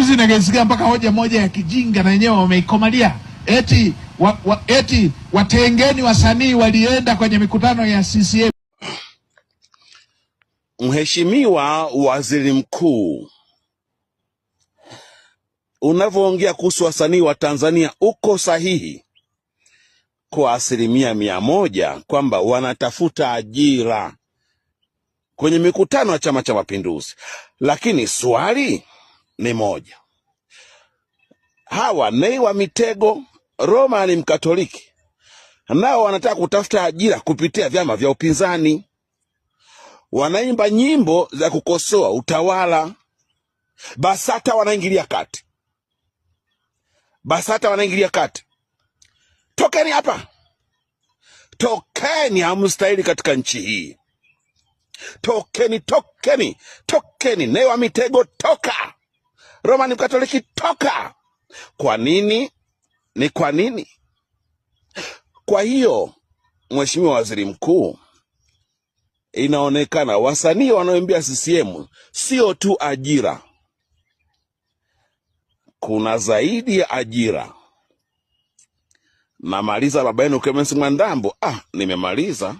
Juzi nagesikia mpaka hoja moja ya kijinga na wenyewe wameikomalia, eti watengeni wasanii walienda kwenye mikutano ya CCM. Mheshimiwa Waziri Mkuu, unavyoongea kuhusu wasanii wa Tanzania uko sahihi kwa 100% kwamba wanatafuta ajira kwenye mikutano ya Chama cha Mapinduzi, lakini swali ni moja. Hawa Nay wa Mitego, Roma ni Mkatoliki, nao wanataka kutafuta ajira kupitia vyama vya upinzani, wanaimba nyimbo za kukosoa utawala. BASATA wanaingilia kati. Tokeni hapa, tokeni, hamstahili katika nchi hii. Tokeni. Nay wa Mitego, toka. Roma ni Mkatoliki, toka. Kwa nini? Kwa nini? Kwa hiyo Mheshimiwa Waziri Mkuu, inaonekana wasanii wanaoimbia CCM sio tu ajira, kuna zaidi ya ajira. Namaliza baba yenu Clemence Mwandambo. Nimemaliza.